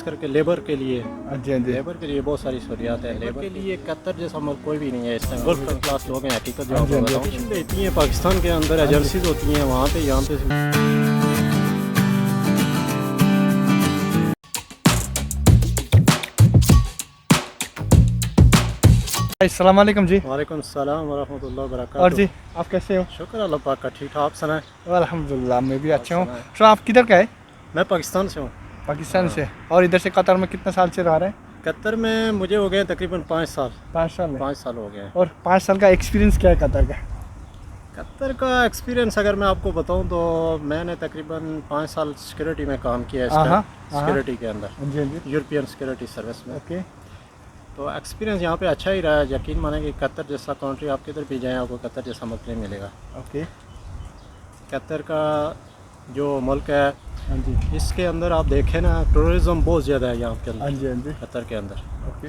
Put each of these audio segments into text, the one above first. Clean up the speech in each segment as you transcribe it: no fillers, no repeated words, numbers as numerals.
करके लेबर के लिए हाँ जी हाँ जी। लेबर के लिए बहुत सारी सहूलियात है। लेबर के लिए कतर जैसा मुल्क कोई भी नहीं है इस टाइम। वर्ल्ड क्लास लोग हैं, हकीकत जो आपको बताऊँ। इतनी है पाकिस्तान के अंदर एजेंसीज होती हैं वहाँ पे, यहाँ पे अस्सलाम वालेकुम जी। वालेकुम सलाम वरहमतुल्लाह वबरकातुहू। और जी आप कैसे हो? शुक्र अल्लाह पाक का, ठीक ठाक। आप सुनाएं? अल्हम्दुलिल्लाह मैं भी अच्छा हूँ। सुनाएं। तो आप किधर का है? मैं पाकिस्तान से हूँ। पाकिस्तान से। और इधर से कतर में कितने साल से रह रहे हैं? कतर में मुझे हो गए तकरीबन 5 साल। 5 साल में। 5 साल हो गए हैं। और 5 साल का एक्सपीरियंस क्या है कतर का? कतर का एक्सपीरियंस अगर मैं आपको बताऊं तो मैंने तकरीबन 5 साल सिक्योरिटी में काम किया है, सिक्योरिटी के अंदर, हाँ जी हाँ जी। यूरोपियन सिक्योरिटी सर्विस में। ओके। तो एक्सपीरियंस यहाँ पे अच्छा ही रहा है। यकीन माने कि कतर जैसा कंट्री आप किधर भी जाएँ आपको कतर जैसा मुल्क नहीं मिलेगा। ओके। कतर का जो मुल्क है, हाँ जी इसके अंदर आप देखें ना, टूरिज़म बहुत ज़्यादा है यहाँ के हाँ अंदर, जी हाँ जी। कतर के अंदर। ओके।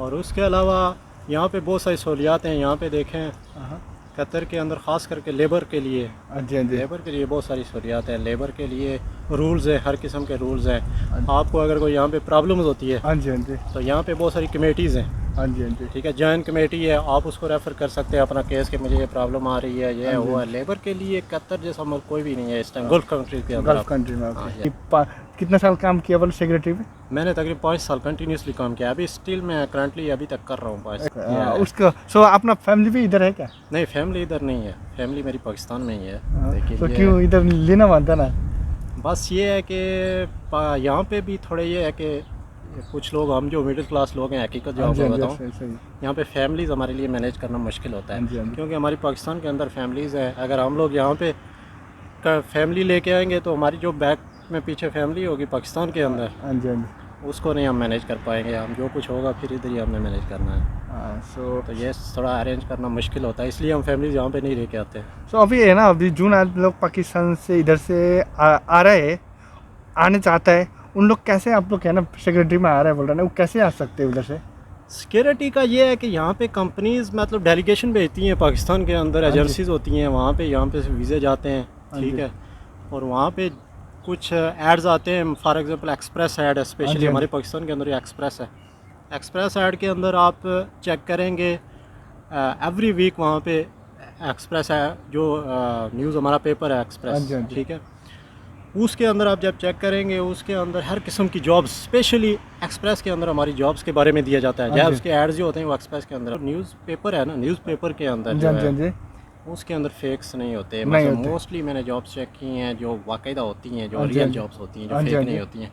और उसके अलावा यहाँ पे बहुत सारी सहूलियात हैं। यहाँ पे देखें हाँ कतर के अंदर ख़ास करके लेबर के लिए, हाँ जी हाँ जी। लेबर के लिए बहुत सारी सहूलियात हैं। लेबर के लिए रूल्स हैं, हर किस्म के रूल्स हैं। आपको अगर कोई यहाँ पे प्रॉब्लम्स होती है हाँ जी हाँ जी। तो यहाँ पे बहुत सारी कमेटीज़ हैं। हाँ जी हाँ जी। ठीक है, जॉइंट कमेटी है, आप उसको रेफ़र कर सकते हैं अपना केस कि मुझे ये प्रॉब्लम आ रही है, ये हुआ है। लेबर के लिए कतर जैसा मुल्क कोई भी नहीं है इस टाइम गल्फ़ कंट्री के अंदर। गल्फ कंट्री में। हाँ, ओके। कितना साल काम किया बोले सेक्रेटरी में? मैंने तकरीबन 5 साल कंटिन्यूसली काम किया। अभी स्टिल मैं करंटली अभी तक कर रहा हूँ 5 साल। उसका सो अपना फैमिली भी इधर है क्या? नहीं, फैमिली इधर नहीं है, फैमिली मेरी पाकिस्तान में ही है। तो लेकिन क्यों इधर लेना बनता ना? बस ये है कि यहाँ पे भी थोड़े ये है कि कुछ लोग, हम जो मिडिल क्लास लोग हैं, हकीकत जो आपको बताऊँ, सही। यहाँ पे फैमिलीज़ हमारे लिए मैनेज करना मुश्किल होता हाँ जी, हाँ है। जी। क्योंकि हमारी पाकिस्तान के अंदर फैमिलीज़ हैं। अगर हम लोग यहाँ पे फैमिली लेके आएंगे तो हमारी जो बैक में पीछे फैमिली होगी पाकिस्तान के अंदर, हाँ जी हाँ जी। उसको नहीं हम मैनेज कर पाएंगे। हम जो कुछ होगा फिर इधर ही हमने मैनेज करना है। तो ये थोड़ा अरेंज करना मुश्किल होता है, इसलिए हम फैमिलीज़ यहाँ पे नहीं लेके आते। सो अभी है ना, अभी जो ना लोग पाकिस्तान से इधर से आ रहे हैं, आने चाहता है, उन लोग कैसे, आप लोग है ना सेक्रेटरी में आ रहे हैं बोल रहे हैं, वो कैसे आ सकते हैं उधर से? सिक्योरिटी का ये है कि यहाँ पे कंपनीज मतलब डेलीगेशन भेजती हैं पाकिस्तान के अंदर, एजेंसीज होती हैं वहाँ पे, यहाँ पे वीज़े जाते हैं, ठीक है। और वहाँ पे कुछ एड्स आते हैं, फॉर एग्जांपल एक्सप्रेस ऐड है, स्पेशली हमारे पाकिस्तान के अंदर ये एक्सप्रेस है। एक्सप्रेस ऐड के अंदर आप चेक करेंगे एवरी वीक वहाँ पे एक्सप्रेस है, जो न्यूज़ हमारा पेपर है एक्सप्रेस, ठीक है। उसके अंदर आप जब चेक करेंगे, उसके अंदर हर किस्म की जॉब्स, स्पेशली एक्सप्रेस के अंदर हमारी जॉब्स के बारे में दिया जाता है। जब उसके एड्स जो होते हैं वो एक्सप्रेस के अंदर, न्यूज़ पेपर है ना, न्यूज़ पेपर के अंदर जो है उसके अंदर फेक्स नहीं होते। मतलब मोस्टली मैंने जॉब्स चेक की हैं जो वाकईदा होती हैं, जो रियल जॉब्स होती हैं, जो फेक नहीं होती हैं।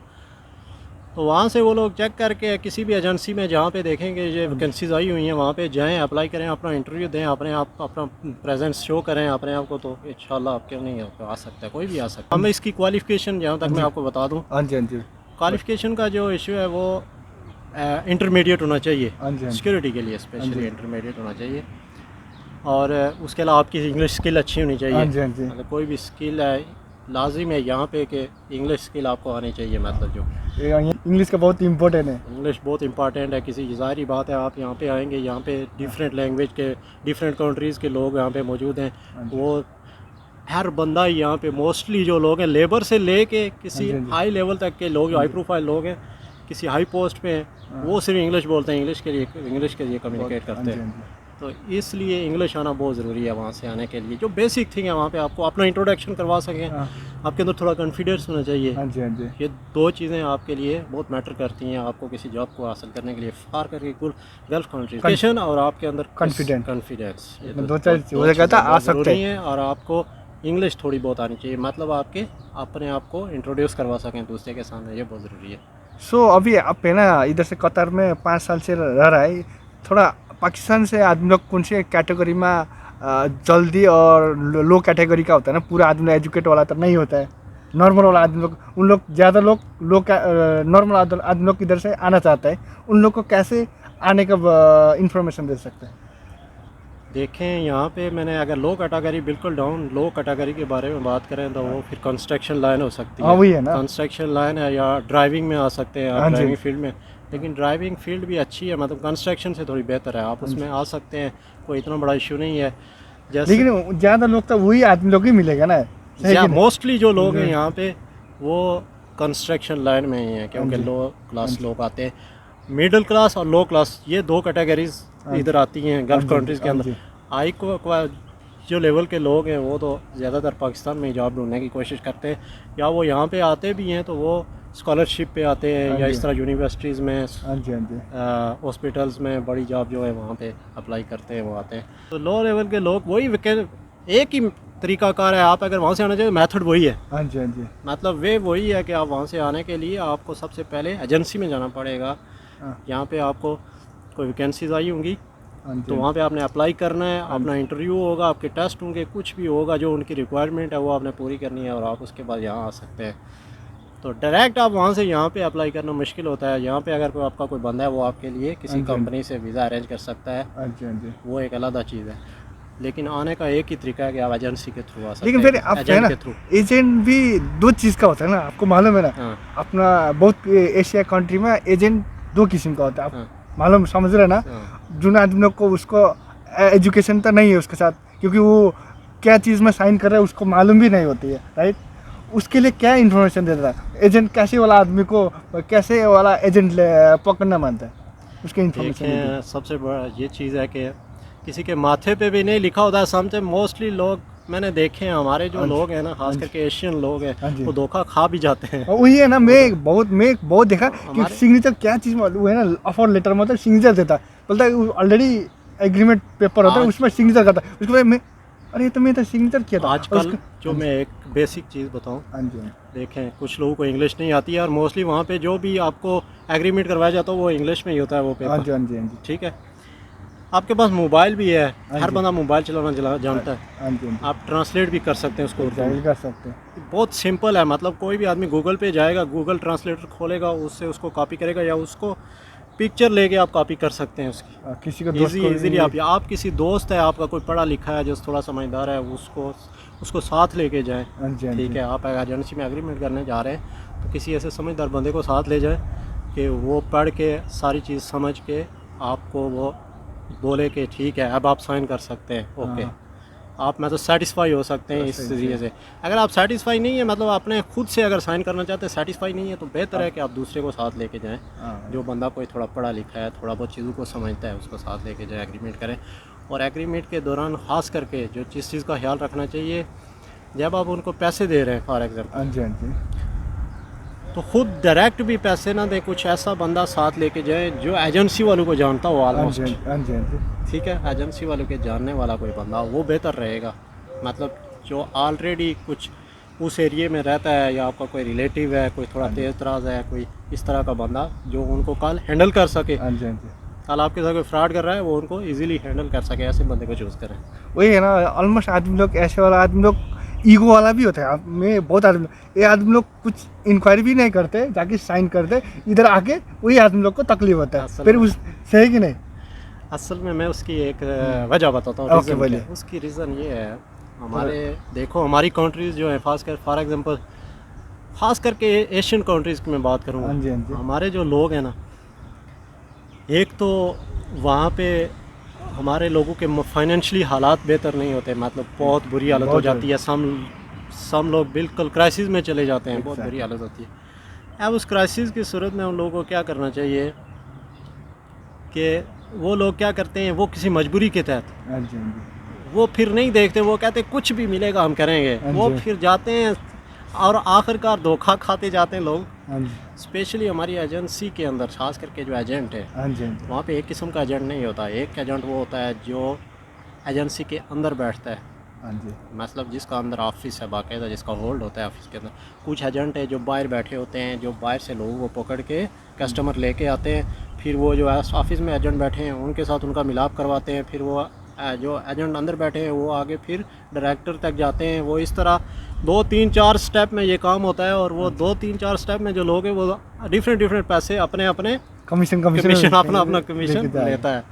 तो वहाँ से वो लोग चेक करके किसी भी एजेंसी में जहाँ पे देखेंगे ये वैकेंसीज आई हुई हैं, वहाँ पे जाएं, अप्लाई करें, अपना इंटरव्यू दें, अपने आप अपना प्रेजेंस शो करें अपने आप को, तो इंशाल्लाह आपके नहीं आ सकता है, कोई भी आ सकता है। हमें इसकी क्वालिफ़िकेशन जहाँ तक मैं आपको बता दूँ, क्वालिफ़िकेशन का जो इशू है वो इंटरमीडिएट होना चाहिए सिक्योरिटी के लिए, स्पेशली इंटरमीडिएट होना चाहिए। और उसके अलावा आपकी इंग्लिश स्किल अच्छी होनी चाहिए। मतलब कोई भी स्किल है, लाजिम है यहाँ पे कि इंग्लिश स्किल आपको आनी चाहिए। मतलब जो इंग्लिश का बहुत इम्पोर्टेंट है, इंग्लिश बहुत इंपॉर्टेंट है। किसी ज़ाहिर बात है, आप यहाँ पे आएंगे, यहाँ पे डिफरेंट लैंग्वेज के, डिफरेंट कंट्रीज़ के लोग यहाँ पे मौजूद हैं। वो हर बंदा यहाँ पे, मोस्टली जो लोग हैं लेबर से ले के किसी हाई लेवल तक के लोग, हाई प्रोफाइल लोग हैं, किसी हाई पोस्ट पे हैं, वो सिर्फ इंग्लिश बोलते हैं, इंग्लिश के लिए कम्युनिकेट करते हैं। तो इसलिए इंग्लिश आना बहुत ज़रूरी है वहाँ से आने के लिए। जो बेसिक थिंग है वहाँ पे आपको अपना इंट्रोडक्शन करवा सकें, आपके अंदर थोड़ा कॉन्फिडेंस होना चाहिए। ये दो चीज़ें आपके लिए बहुत मैटर करती हैं आपको किसी जॉब को हासिल करने के लिए। फार करके कुल गल्फ कंट्री और आपके अंदर कॉन्फिडेंस, ये दो चीज़ें आ सकती हैं। और आपको इंग्लिश थोड़ी बहुत आनी चाहिए, मतलब आपके अपने आप को इंट्रोड्यूस करवा सकें दूसरे के सामने, ये बहुत ज़रूरी है। सो अभी आप है ना इधर से कतर में 5 साल से रह रहा है, थोड़ा पाकिस्तान से आदमी लोग कौन से कैटेगरी में जल्दी और लो कैटेगरी का होता है ना, पूरा आदमी एजुकेट वाला तो नहीं होता है, नॉर्मल वाला आदमी लोग, उन लोग ज़्यादा लोग नॉर्मल आदमी लोग इधर से आना चाहता है, उन लोग को कैसे आने का इंफॉर्मेशन दे सकते हैं? देखें यहाँ पे मैंने अगर लो कैटेगरी, बिल्कुल डाउन लो कैटेगरी के बारे में बात करें तो वो फिर कंस्ट्रक्शन लाइन हो सकती है। वही है ना, कंस्ट्रक्शन लाइन है, या ड्राइविंग में आ सकते हैं आप, ड्राइविंग फील्ड में। लेकिन ड्राइविंग फील्ड भी अच्छी है, मतलब कंस्ट्रक्शन से थोड़ी बेहतर है, आप उसमें आ सकते हैं, कोई इतना बड़ा इशू नहीं है। जैसे लेकिन ज़्यादा लोग तो वही आदमी लोग ही मिलेगा ना, मोस्टली जो लोग हैं यहाँ पे वो कंस्ट्रक्शन लाइन में ही हैं, क्योंकि हाँ जी। लो क्लास लोग आते हैं। मिडिल क्लास और लो क्लास ये दो कैटेगरीज इधर आती हैं गल्फ कंट्रीज़ के अंदर। हाई को जो लेवल के लोग हैं वो तो ज़्यादातर पाकिस्तान में जॉब ढूंढने की कोशिश करते हैं, या वो यहाँ पे आते भी हैं तो वो स्कॉलरशिप पे आते हैं, या इस तरह यूनिवर्सिटीज़ में, हॉस्पिटल्स में बड़ी जॉब जो है वहाँ पे अप्लाई करते हैं, वो आते हैं। तो लो लेवल के लोग वही एक ही तरीकाकार है, आप अगर वहाँ से आना चाहिए मेथड वही है। हाँ जी, हाँ जी। मतलब वे वही है कि आप वहाँ से आने के लिए आपको सबसे पहले एजेंसी में जाना पड़ेगा। यहाँ पे आपको कोई वैकेंसीज आई होंगी तो वहाँ पे आपने अप्लाई करना है, अपना इंटरव्यू होगा, आपके टेस्ट होंगे, कुछ भी होगा जो उनकी रिक्वायरमेंट है वो आपने पूरी करनी है और आप उसके बाद यहाँ आ सकते हैं। तो डायरेक्ट आप वहाँ से यहाँ पे अप्लाई करना मुश्किल होता है। यहाँ पे अगर कोई आपका कोई बंदा है वो आपके लिए किसी कंपनी से वीज़ा अरेंज कर सकता है, वो एक अलग चीज़ है। लेकिन आने का एक ही तरीका है कि आप एजेंसी के थ्रू आ सकते हैं। लेकिन फिर आप है ना, एजेंट भी दो चीज़ का होता है ना, आपको मालूम है ना। हाँ। अपना बहुत एशिया कंट्री में एजेंट दो किस्म का होता है, आप मालूम समझ रहे ना। जिन आदमियों को उसको एजुकेशन तो नहीं है उसके साथ, क्योंकि वो क्या चीज़ में साइन कर रहा है उसको मालूम भी नहीं होती है, राइट। उसके लिए क्या इन्फॉर्मेशन देता है एजेंट, कैसे वाला आदमी को कैसे वाला एजेंट पकड़ना मानता है, उसके इन्फॉर्मेशन। सबसे बड़ा ये चीज़ है कि किसी के माथे पे भी नहीं लिखा होता है। समझे मोस्टली लोग मैंने देखे हैं, हमारे जो लोग हैं ना, खास करके एशियन लोग हैं, वो धोखा खा भी जाते हैं। वही है ना, मैं बहुत देखा कि सिग्नेचर क्या चीज़ वो है ना, ऑफर लेटर मतलब सिग्नेचर देता है, बोलता है ऑलरेडी एग्रीमेंट पेपर होता है उसमें सिग्नेचर करता है, उसके बाद मैं अरे तो मैं तो सिग्नेचर किया था। आजकल जो मैं एक बेसिक चीज़ बताऊं, देखें कुछ लोगों को इंग्लिश नहीं आती है और मोस्टली वहाँ पे जो भी आपको एग्रीमेंट करवाया जाता है वो इंग्लिश में ही होता है वो पेपर। ठीक है, आपके पास मोबाइल भी है, हर बंदा मोबाइल चलाना जानता है, आप ट्रांसलेट भी कर सकते हैं उसको, कर सकते हैं। बहुत सिंपल है। मतलब कोई भी आदमी गूगल पे जाएगा, गूगल ट्रांसलेटर खोलेगा, उससे उसको कॉपी करेगा, या उसको पिक्चर लेके आप कॉपी कर सकते हैं उसकी, किसी का इजीली। आप किसी दोस्त है आपका कोई पढ़ा लिखा है जो थोड़ा समझदार है, उसको साथ लेके जाएं। ठीक है, आप एजेंसी में एग्रीमेंट करने जा रहे हैं तो किसी ऐसे समझदार बंदे को साथ ले जाएं कि वो पढ़ के सारी चीज़ समझ के आपको वो बोले कि ठीक है अब आप साइन कर सकते हैं, ओके आप मतलब सेटिस्फाई हो सकते हैं इस जरिए से। अगर आप सेटिस्फाई नहीं है, मतलब अपने खुद से अगर साइन करना चाहते हैं, सेटिस्फाई नहीं है, तो बेहतर है कि आप दूसरे को साथ लेके जाएं, जो बंदा कोई थोड़ा पढ़ा लिखा है, थोड़ा बहुत चीज़ों को समझता है, उसको साथ लेके जाए, एग्रीमेंट करें। और एग्रीमेंट के दौरान ख़ास करके जो जिस चीज़ का ख्याल रखना चाहिए, जब आप उनको पैसे दे रहे हैं फॉर एग्जाम्पल, तो खुद डायरेक्ट भी पैसे ना दें, कुछ ऐसा बंदा साथ लेके जाए जो एजेंसी वालों को जानता हो ऑलमोस्ट। ठीक है, एजेंसी वालों के जानने वाला कोई बंदा, वो बेहतर रहेगा। मतलब जो ऑलरेडी कुछ उस एरिए में रहता है, या आपका कोई रिलेटिव है, कोई थोड़ा तेज़ तराज है, कोई इस तरह का बंदा जो उनको कल हैंडल कर सके, कल आपके साथ कोई फ्रॉड कर रहा है वो उनको इजीली हैंडल कर सके, ऐसे बंदे को चूज़ करें। वही है ना, ऑलमोस्ट आदमी लोग ऐसे वाला आदमी लोग ईगो वाला भी होता है। मैं बहुत आदमी, ये आदमी लोग कुछ इंक्वायरी भी नहीं करते, जाके साइन करते, इधर आके वही आदमी लोग को तकलीफ होता है, फिर उस सही कि नहीं। असल में मैं उसकी एक वजह बताता हूँ। उसकी रीज़न ये है, हमारे देखो हमारी कंट्रीज़ जो है, खासकर फॉर एग्जांपल ख़ास करके एशियन कंट्रीज़ की मैं बात करूँगा, हमारे जो लोग हैं ना, एक तो वहाँ पे हमारे लोगों के फाइनेंशियली हालात बेहतर नहीं होते, मतलब बहुत बुरी हालत हो जाती है। सम लोग बिल्कुल क्राइसिस में चले जाते हैं, बहुत बुरी हालत होती है। अब उस क्राइसिस की सूरत में उन लोगों को क्या करना चाहिए कि वो लोग क्या करते हैं, वो किसी मजबूरी के तहत वो फिर नहीं देखते, वो कहते कुछ भी मिलेगा हम करेंगे, वो फिर जाते हैं और आखिरकार धोखा खाते जाते हैं लोग। स्पेशली हमारी एजेंसी के अंदर खास करके जो एजेंट है, वहाँ पे एक किस्म का एजेंट नहीं होता। एक एजेंट वो होता है जो एजेंसी के अंदर बैठता है, मतलब जिसका अंदर ऑफिस है बाकायदा, जिसका होल्ड होता है ऑफिस के अंदर। कुछ एजेंट है जो बाहर बैठे होते हैं, जो बाहर से लोगों को पकड़ के कस्टमर लेके आते हैं, फिर वो जो ऑफिस में एजेंट बैठे हैं उनके साथ उनका मिलाप करवाते हैं, फिर वो जो एजेंट अंदर बैठे हैं वो आगे फिर डायरेक्टर तक जाते हैं। वो इस तरह 2-3-4 स्टेप में ये काम होता है, और वो 2-3-4 स्टेप में जो लोग हैं वो डिफरेंट पैसे अपने कमीशन अपना कमीशन लेता है।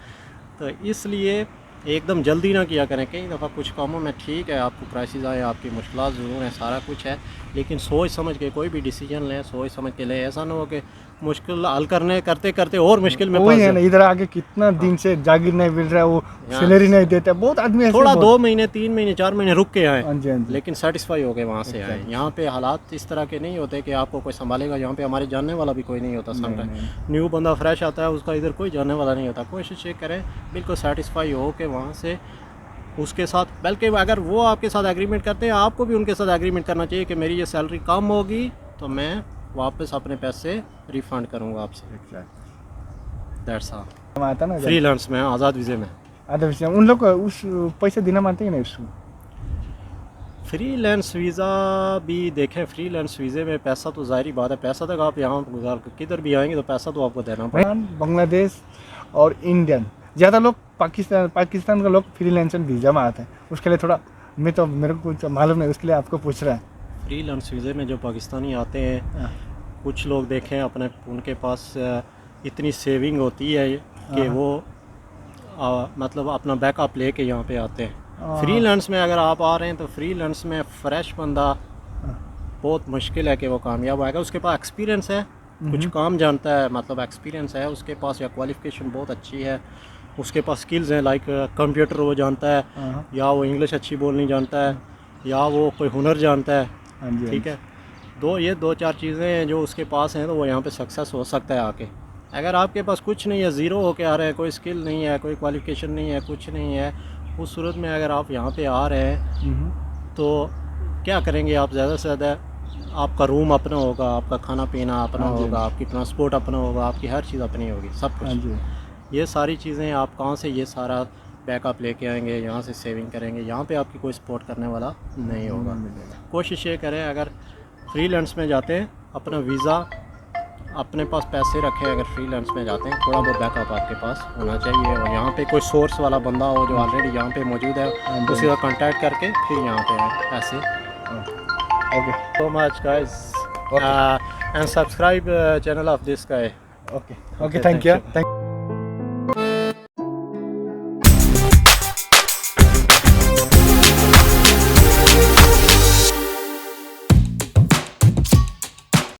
तो इसलिए एकदम जल्दी ना किया करें। कई दफ़ा कुछ कामों में ठीक है आपको क्राइसिस आए, आपकी मुश्किलात ज़रूर हैं, सारा कुछ है, लेकिन सोच समझ के कोई भी डिसीजन लें, सोच समझ के लें। ऐसा ना हो कि मुश्किल हल करते करते और मुश्किल में वही फंस है ना, जाए। इधर आके कितना दिन से जागीर नहीं मिल रहा है, वो यहाँ सैलरी नहीं देता, बहुत आदमी ऐसे थोड़ा बहुत- 2 महीने 3 महीने 4 महीने रुक के आए, हाँ जी हाँ जी। लेकिन सेटिस्फाई हो गए वहाँ से आए। यहाँ पे हालात इस तरह के नहीं होते कि आपको कोई संभालेगा। यहाँ पे हमारे जानने वाला भी कोई नहीं होता। समटाइम न्यू बंदा फ्रेश आता है, उसका इधर कोई जानने वाला नहीं होता। कोशिश ये करें बिल्कुल सेटिस्फाई हो के वहाँ से उसके साथ, बल्कि अगर वो आपके साथ एग्रीमेंट करते हैं, आपको भी उनके साथ एग्रीमेंट करना चाहिए कि मेरी ये सैलरी कम होगी तो मैं वापस अपने पैसे रिफ़ंड करूँगा आपसे। That's all. हम आता ना फ्रीलांस में, आज़ाद वीज़े में। आधा विषय उन लोग को उस पैसे देना मानते ही नहीं उसको। फ्रीलांस वीज़ा भी देखें, फ्रीलांस वीज़े में पैसा तो ज़ाहिर बात है, पैसा तक आप यहाँ गुजार किधर भी आएंगे तो पैसा तो आपको देना पड़ेगा। बांग्लादेश और इंडियन ज़्यादा लोग पाकिस्तान का लोग फ्रीलांसर वीज़ा में आते हैं, उसके लिए थोड़ा मेरे को कुछ मालूम नहीं, उसके लिए आपको पूछ रहा है। फ्रीलांस वीज़े में जो पाकिस्तानी आते हैं, कुछ लोग देखें अपने उनके पास इतनी सेविंग होती है कि वो मतलब अपना बैकअप लेके यहाँ पे आते हैं। फ्रीलांस में अगर आप आ रहे हैं तो फ्रीलांस में फ्रेश बंदा बहुत मुश्किल है कि वो कामयाब आएगा। उसके पास एक्सपीरियंस है, कुछ काम जानता है, मतलब एक्सपीरियंस है उसके पास, या क्वालिफ़िकेशन बहुत अच्छी है, उसके पास स्किल्स हैं, लाइक कंप्यूटर वो जानता है, या वो इंग्लिश अच्छी बोलनी जानता है, या वो कोई हुनर जानता है। ठीक है, ये 2-4 चीज़ें हैं जो उसके पास हैं, तो वो यहाँ पे सक्सेस हो सकता है आके। अगर आपके पास कुछ नहीं है, ज़ीरो होके आ रहे हैं, कोई स्किल नहीं है, कोई क्वालिफ़िकेशन नहीं है, कुछ नहीं है, उस सूरत में अगर आप यहाँ पे आ रहे हैं तो क्या करेंगे आप? ज़्यादा से ज़्यादा आपका रूम अपना होगा, आपका खाना पीना अपना होगा, आपकी ट्रांसपोर्ट अपना होगा, आपकी हर चीज़ अपनी होगी, सब कुछ। ये सारी चीज़ें आप कहाँ से ये सारा बैकअप लेके आएंगे, यहाँ से सेविंग करेंगे? यहाँ पे आपकी कोई सपोर्ट करने वाला नहीं होगा। कोशिश ये करें, अगर फ्रीलांस में जाते हैं अपना वीज़ा अपने पास पैसे रखें। अगर फ्रीलांस में जाते हैं थोड़ा बहुत बैकअप आपके पास होना चाहिए, और यहाँ पे कोई सोर्स वाला बंदा हो जो ऑलरेडी यहाँ पे मौजूद है, उसी का कांटेक्ट करके फिर यहाँ पे आए ऐसे। Okay so much guys and subscribe channel of this guy. Okay thank you.